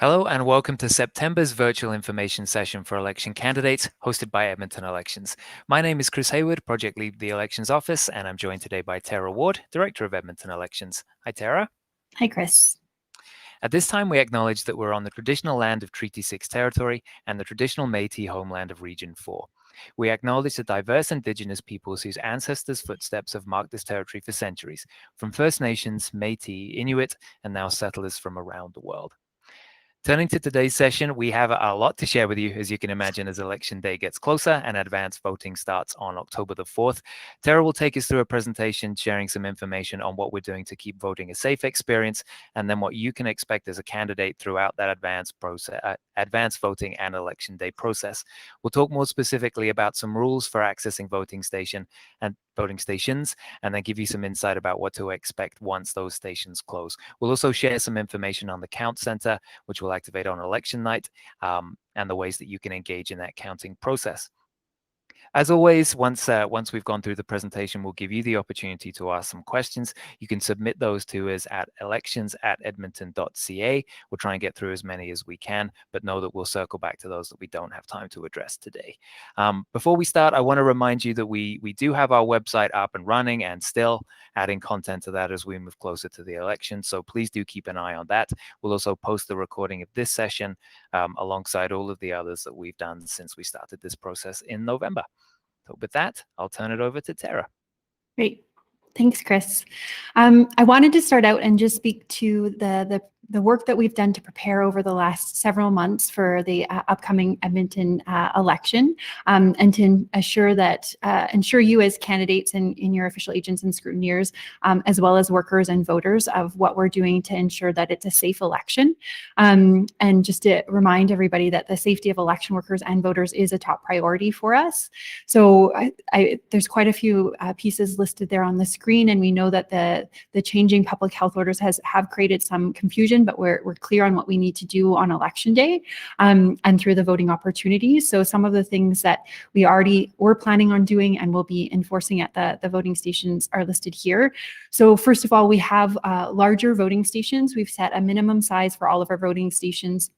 Hello and welcome to September's virtual information session for election candidates hosted by Edmonton Elections. My name is Chris Hayward, Project Lead of the Elections Office, and I'm joined today by Tara Ward, Director of Edmonton Elections. Hi, Tara. Hi, Chris. At this time, we acknowledge that we're on the traditional land of Treaty 6 territory and the traditional Métis homeland of Region 4. We acknowledge the diverse Indigenous peoples whose ancestors' footsteps have marked this territory for centuries, from First Nations, Métis, Inuit, and now settlers from around the world. Turning to today's session, we have a lot to share with you, as you can imagine, as election day gets closer and advanced voting starts on October the 4th. Tara will take us through a presentation sharing some information on what we're doing to keep voting a safe experience, and then what you can expect as a candidate throughout that advanced voting and election day process. We'll talk more specifically about some rules for accessing voting stations, and then give you some insight about what to expect once those stations close. We'll also share some information on the count center, which will activate on election night, and the ways that you can engage in that counting process. As always, once we've gone through the presentation, we'll give you the opportunity to ask some questions. You can submit those to us at elections@edmonton.ca. We'll try and get through as many as we can, but know that we'll circle back to those that we don't have time to address today. Before we start, I want to remind you that we do have our website up and running and still adding content to that as we move closer to the election. So please do keep an eye on that. We'll also post the recording of this session alongside all of the others that we've done since we started this process in November. So with that, I'll turn it over to Tara. Great. Thanks, Chris. I wanted to start out and just speak to the work that we've done to prepare over the last several months for the upcoming Edmonton election, and to ensure you as candidates and in your official agents and scrutineers, as well as workers and voters, of what we're doing to ensure that it's a safe election. And just to remind everybody that the safety of election workers and voters is a top priority for us. So there's quite a few pieces listed there on the screen, and we know that the changing public health orders have created some confusion, but we're clear on what we need to do on election day, and through the voting opportunities. So some of the things that we're planning on doing and will be enforcing at the voting stations are listed here. So first of all, we have larger voting stations. We've set a minimum size for all of our voting stations,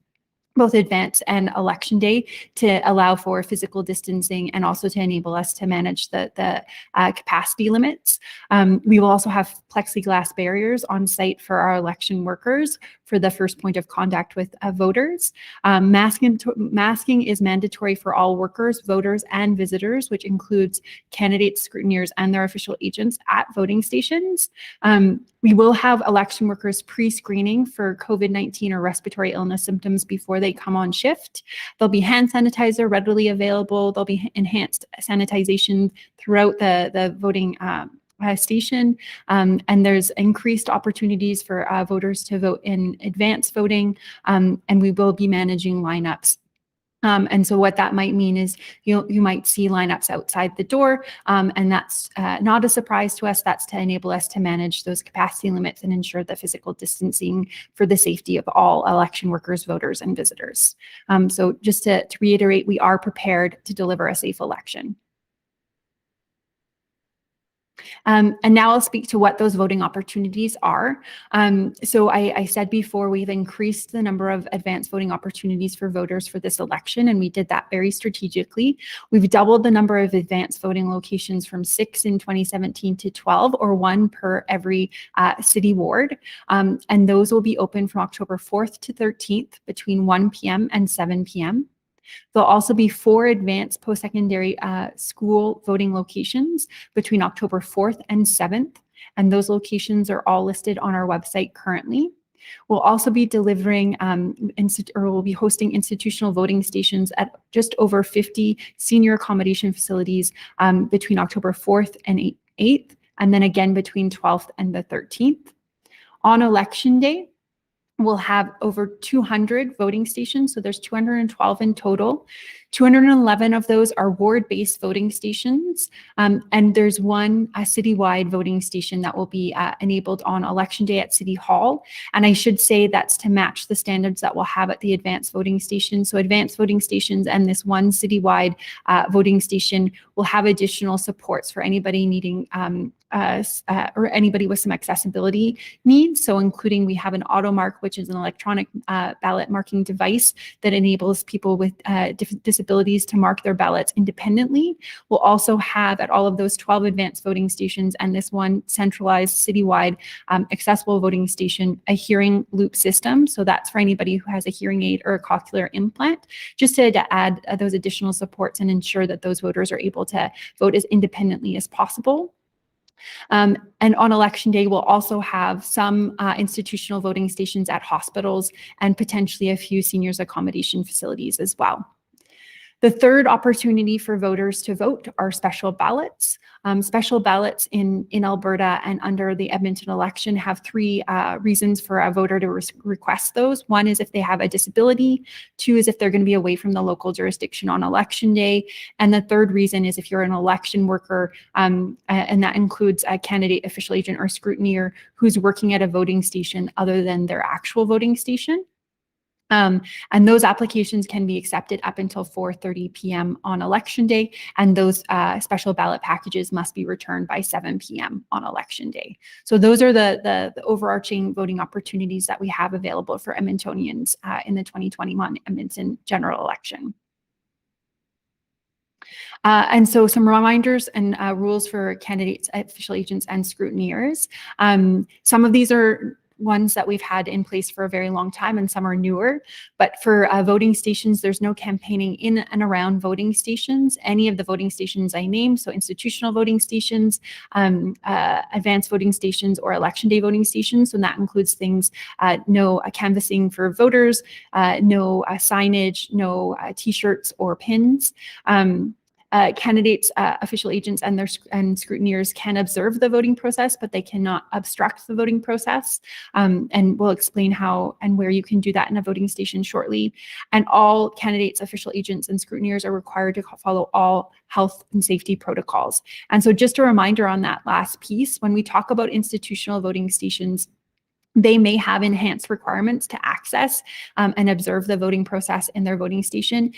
both advance and election day, to allow for physical distancing and also to enable us to manage the capacity limits. We will also have plexiglass barriers on site for our election workers for the first point of contact with voters. Masking is mandatory for all workers, voters, and visitors, which includes candidates, scrutineers, and their official agents at voting stations. We will have election workers pre-screening for COVID-19 or respiratory illness symptoms before they come on shift. There'll be hand sanitizer readily available. There'll be enhanced sanitization throughout the voting station, and there's increased opportunities for voters to vote in advance voting, and we will be managing lineups. And so what that might mean is you might see lineups outside the door, and that's not a surprise to us. That's to enable us to manage those capacity limits and ensure the physical distancing for the safety of all election workers, voters, and visitors. So just to reiterate, we are prepared to deliver a safe election. And now I'll speak to what those voting opportunities are. So I said before, we've increased the number of advanced voting opportunities for voters for this election, and we did that very strategically. We've doubled the number of advanced voting locations from 6 in 2017 to 12, or 1 per every city ward. And those will be open from October 4th to 13th between 1 p.m. and 7 p.m. There'll also be 4 advanced post-secondary school voting locations between October 4th and 7th, and those locations are all listed on our website currently. We'll also be delivering we'll be hosting institutional voting stations at just over 50 senior accommodation facilities between October 4th and 8th, and then again between 12th and the 13th. On election day, we'll have over 200 voting stations, so there's 212 in total. 211 of those are ward-based voting stations, and there's one citywide voting station that will be enabled on election day at City Hall. And I should say that's to match the standards that we'll have at the advanced voting station. So advanced voting stations and this one citywide voting station will have additional supports for anybody needing or anybody with some accessibility needs. So including, we have an AutoMark, which is an electronic ballot marking device that enables people with disabilities to mark their ballots independently. We'll also have at all of those 12 advanced voting stations and this one centralized citywide accessible voting station, a hearing loop system. So that's for anybody who has a hearing aid or a cochlear implant, just to add those additional supports and ensure that those voters are able to vote as independently as possible. And on election day, we'll also have some institutional voting stations at hospitals and potentially a few seniors accommodation facilities as well. The third opportunity for voters to vote are special ballots. Special ballots in Alberta and under the Edmonton election have three reasons for a voter to request those. One is if they have a disability. Two is if they're going to be away from the local jurisdiction on election day. And the third reason is if you're an election worker, and that includes a candidate, official agent, or scrutineer who's working at a voting station other than their actual voting station. And those applications can be accepted up until 4:30 p.m. on election day, and those special ballot packages must be returned by 7 p.m. on election day. So those are the overarching voting opportunities that we have available for Edmontonians in the 2021 Edmonton general election. And so some reminders and rules for candidates, official agents, and scrutineers. Some of these are ones that we've had in place for a very long time, and some are newer. But for voting stations, there's no campaigning in and around voting stations. Any of the voting stations I named, so institutional voting stations, advanced voting stations, or election day voting stations. So that includes things, no canvassing for voters, no signage, no t-shirts or pins. Candidates, official agents, and scrutineers can observe the voting process, but they cannot obstruct the voting process. And we'll explain how and where you can do that in a voting station shortly. And all candidates, official agents, and scrutineers are required to follow all health and safety protocols. And so just a reminder on that last piece, when we talk about institutional voting stations, they may have enhanced requirements to access and observe the voting process in their voting station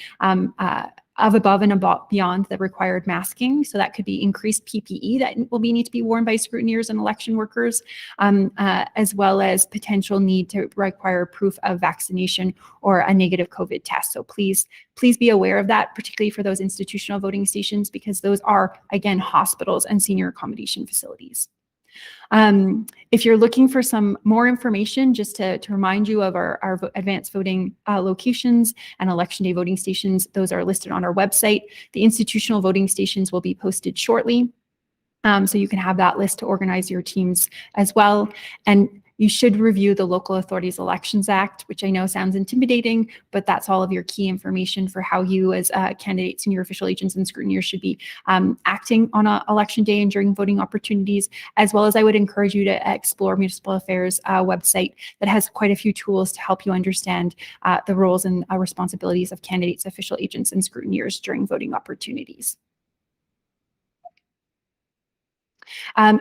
of above and beyond the required masking. So that could be increased PPE that will need to be worn by scrutineers and election workers, as well as potential need to require proof of vaccination or a negative COVID test. So please be aware of that, particularly for those institutional voting stations, because those are, again, hospitals and senior accommodation facilities. If you're looking for some more information, just to remind you of our advanced voting locations and election day voting stations, those are listed on our website. The institutional voting stations will be posted shortly. So you can have that list to organize your teams as well. And you should review the Local Authorities Elections Act, which I know sounds intimidating, but that's all of your key information for how you as candidates and your official agents and scrutineers should be acting on election day and during voting opportunities, as well as I would encourage you to explore Municipal Affairs website that has quite a few tools to help you understand the roles and responsibilities of candidates, official agents, and scrutineers during voting opportunities.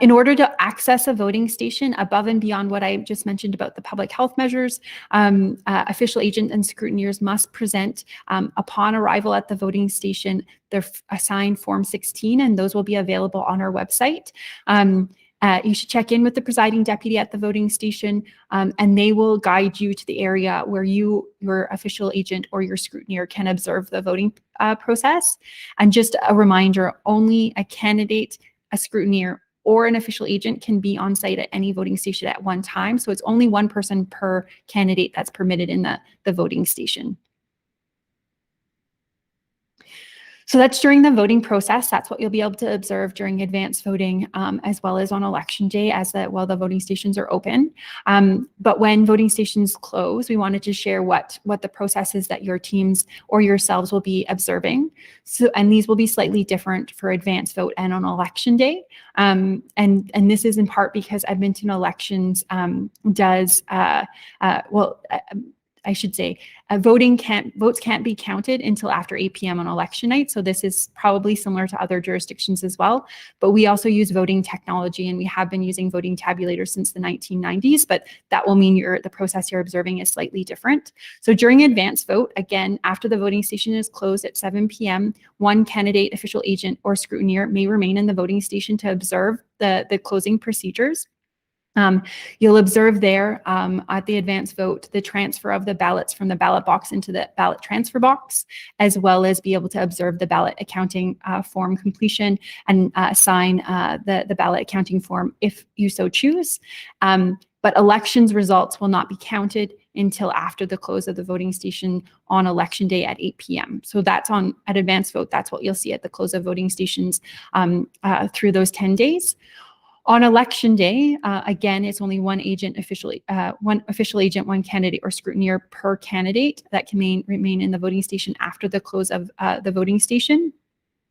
In order to access a voting station above and beyond what I just mentioned about the public health measures, official agents and scrutineers must present upon arrival at the voting station their assigned Form 16, and those will be available on our website. You should check in with the presiding deputy at the voting station, and they will guide you to the area where your official agent or your scrutineer can observe the voting process. And just a reminder, only a candidate, a scrutineer, or an official agent can be on site at any voting station at one time. So it's only one person per candidate that's permitted in the voting station. So that's during the voting process. That's what you'll be able to observe during advanced voting, as well as on election day while the voting stations are open. But when voting stations close, we wanted to share what the process is that your teams or yourselves will be observing. So, and these will be slightly different for advanced vote and on election day. And this is in part because Edmonton Elections I should say, votes can't be counted until after 8 p.m. on election night. So this is probably similar to other jurisdictions as well. But we also use voting technology, and we have been using voting tabulators since the 1990s, but that will mean the process you're observing is slightly different. So during advance vote, again, after the voting station is closed at 7 p.m., one candidate, official agent, or scrutineer may remain in the voting station to observe the closing procedures. You'll observe there at the advance vote the transfer of the ballots from the ballot box into the ballot transfer box, as well as be able to observe the ballot accounting form completion and sign the ballot accounting form if you so choose. But elections results will not be counted until after the close of the voting station on election day at 8 p.m. So that's at advance vote. That's what you'll see at the close of voting stations through those 10 days. On election day, again, it's only one official agent, one candidate or scrutineer per candidate that can remain in the voting station after the close of the voting station.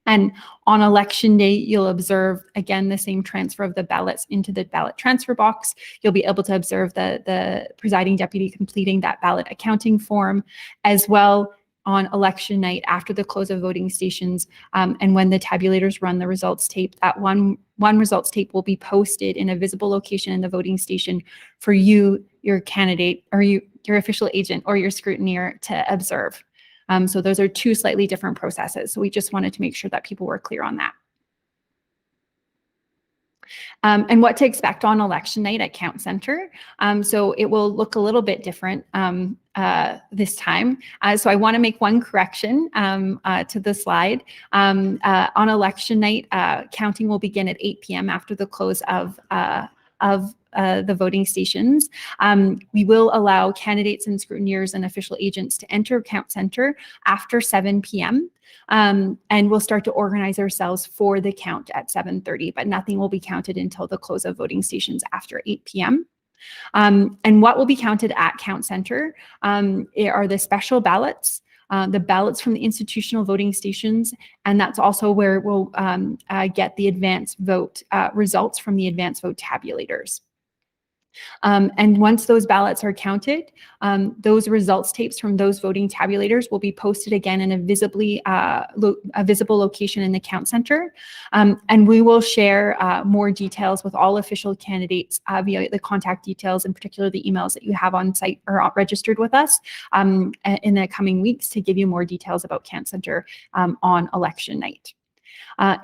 And on election day, you'll observe, again, the same transfer of the ballots into the ballot transfer box. You'll be able to observe the presiding deputy completing that ballot accounting form, as well on election night after the close of voting stations, and when the tabulators run the results tape, that one results tape will be posted in a visible location in the voting station for you, your candidate, or your official agent or your scrutineer to observe. So those are two slightly different processes. So we just wanted to make sure that people were clear on that. And what to expect on election night at Count Centre. So it will look a little bit different this time. So I want to make one correction to the slide. On election night, counting will begin at 8 p.m. after the close of the voting stations. We will allow candidates and scrutineers and official agents to enter Count Centre after 7 p.m. And we'll start to organize ourselves for the count at 7:30, but nothing will be counted until the close of voting stations after 8 p.m. And what will be counted at Count Centre are the special ballots, the ballots from the institutional voting stations, and that's also where we'll get the advance vote results from the advance vote tabulators. And once those ballots are counted, those results tapes from those voting tabulators will be posted again in a visible location in the Count Centre. And we will share more details with all official candidates via the contact details, in particular the emails that you have on site or registered with us in the coming weeks to give you more details about Count Centre on election night.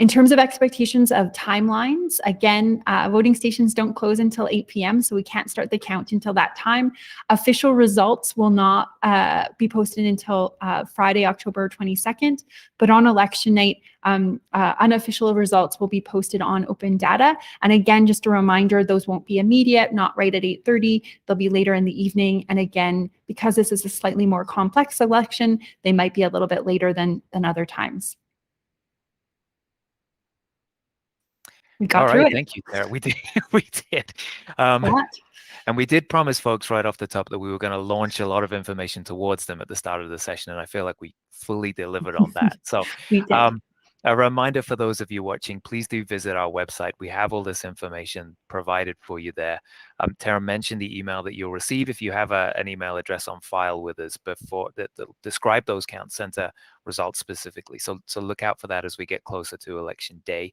In terms of expectations of timelines, again, voting stations don't close until 8 p.m., so we can't start the count until that time. Official results will not be posted until Friday, October 22nd, but on election night, unofficial results will be posted on open data. And again, just a reminder, those won't be immediate, not right at 8:30, they'll be later in the evening. And again, because this is a slightly more complex election, they might be a little bit later than other times. We got through it. Thank you, Tara. We did. We did. And we did promise folks right off the top that we were going to launch a lot of information towards them at the start of the session, and I feel like we fully delivered on that. So we did. A reminder for those of you watching, please do visit our website. We have all this information provided for you there. Tara mentioned the email that you'll receive if you have an email address on file with us before that describe those Count Centre results specifically. So look out for that as we get closer to election day.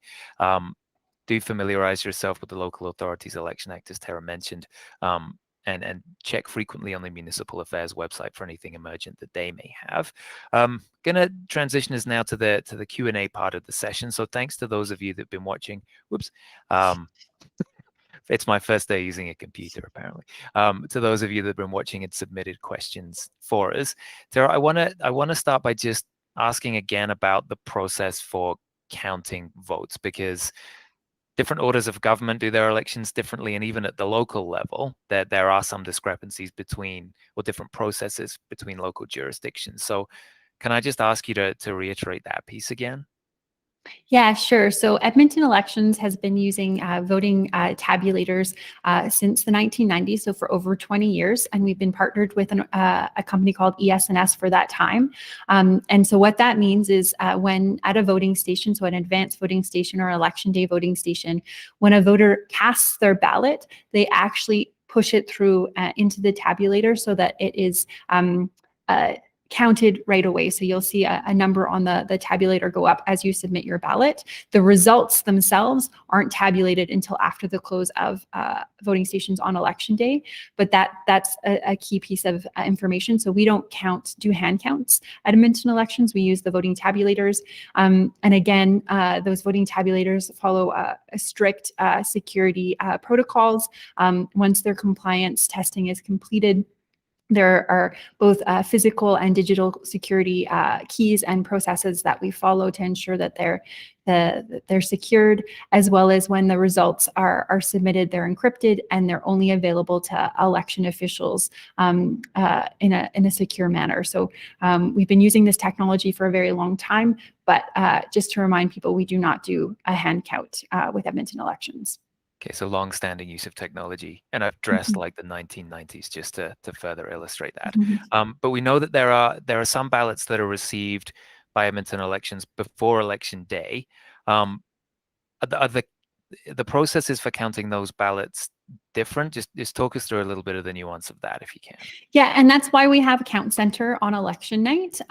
Do familiarize yourself with the local authorities election act, as Tara mentioned, and check frequently on the municipal affairs website for anything emergent that they may have. Gonna transition us now to the Q&A part of the session. So thanks to those of you that've been watching. Whoops. It's my first day using a computer, apparently. To those of you that have been watching and submitted questions for us, Tara, I wanna start by just asking again about the process for counting votes, because different orders of government do their elections differently, and even at the local level, there are some discrepancies between, or different processes between local jurisdictions. So can I just ask you to reiterate that piece again? Yeah, sure. So Edmonton Elections has been using voting tabulators since the 1990s, so for over 20 years, and we've been partnered with a company called ES&S for that time. And so what that means is when at a voting station, so an advanced voting station or election day voting station, when a voter casts their ballot, they actually push it through into the tabulator so that it is counted right away. So you'll see a number on the tabulator go up as you submit your ballot. The results themselves aren't tabulated until after the close of voting stations on election day, but that's a key piece of information. So we don't do hand counts at Edmonton elections. We use the voting tabulators. And again, those voting tabulators follow a strict security protocols. Once their compliance testing is completed, there are both physical and digital security keys and processes that we follow to ensure that they're secured, as well as when the results are submitted, they're encrypted and they're only available to election officials in a secure manner. So we've been using this technology for a very long time, but just to remind people, we do not do a hand count with Edmonton elections. Okay, so long-standing use of technology, and I've dressed like the 1990s just to further illustrate that. But we know that there are some ballots that are received by Edmonton elections before election day. Are the processes for counting those ballots different? Just talk us through a little bit of the nuance of that, if you can. Yeah, and that's why we have a count center on election night.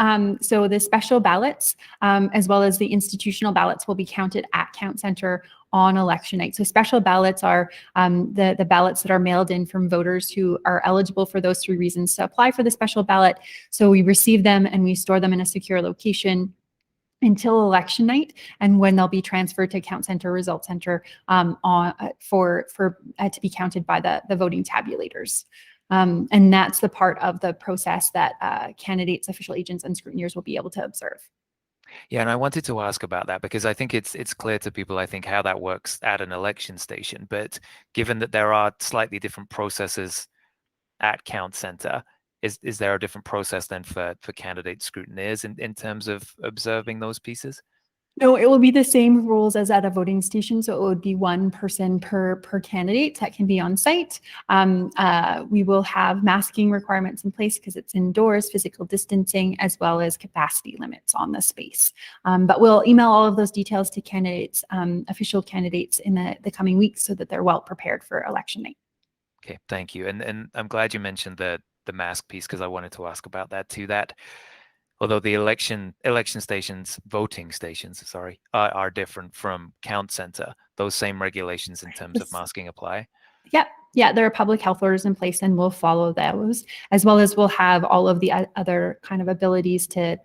So the special ballots, as well as the institutional ballots, will be counted at count center on election night. So special ballots are the ballots that are mailed in from voters who are eligible for those 3 reasons to apply for the special ballot. So we receive them and we store them in a secure location until election night, and when they'll be transferred to count center, result center to be counted by the voting tabulators. And that's the part of the process that candidates, official agents, and scrutineers will be able to observe. Yeah, and I wanted to ask about that because I think it's clear to people, I think, how that works at an election station. But given that there are slightly different processes at count center, is there a different process then for candidate scrutineers in terms of observing those pieces? No, it will be the same rules as at a voting station. So it would be 1 person per candidate that can be on site. We will have masking requirements in place because it's indoors, physical distancing, as well as capacity limits on the space. But we'll email all of those details to candidates, official candidates in the coming weeks so that they're well prepared for election night. Okay, thank you. And I'm glad you mentioned the mask piece because I wanted to ask about that too. That although the election stations, voting stations, sorry, are different from count center, those same regulations in terms of masking apply? Yeah, there are public health orders in place and we'll follow those, as well as we'll have all of the other kind of abilities to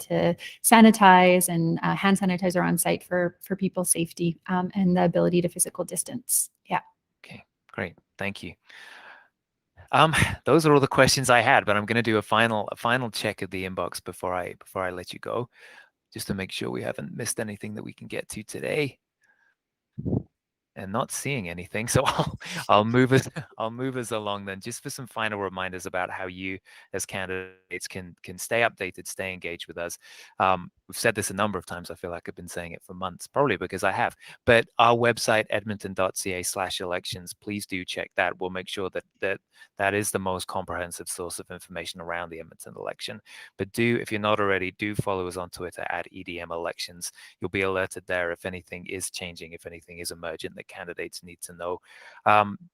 sanitize and hand sanitizer on site for people's safety and the ability to physical distance. Yeah. Okay, great. Thank you. Those are all the questions I had, but I'm going to do a final check of the inbox before I let you go, just to make sure we haven't missed anything that we can get to today. And not seeing anything, so I'll move us along then, just for some final reminders about how you as candidates can stay updated, stay engaged with us. We've said this a number of times. I feel like I've been saying it for months, probably because I have. But our website, edmonton.ca/elections, please do check that. We'll make sure that is the most comprehensive source of information around the Edmonton election. But if you're not already, do follow us on Twitter at EDM Elections. You'll be alerted there if anything is changing, if anything is emergent that candidates need to know.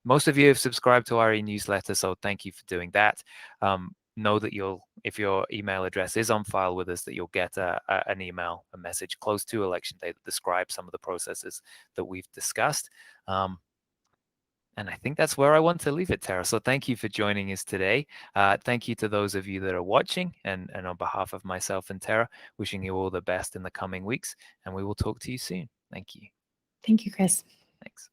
Most of you have subscribed to our e-newsletter, so thank you for doing that. Know that if your email address is on file with us, that you'll get an email, a message close to election day that describes some of the processes that we've discussed. And I think that's where I want to leave it, Tara. So thank you for joining us today. Thank you to those of you that are watching, and on behalf of myself and Tara, wishing you all the best in the coming weeks, and we will talk to you soon. Thank you. Thank you, Chris. Thanks.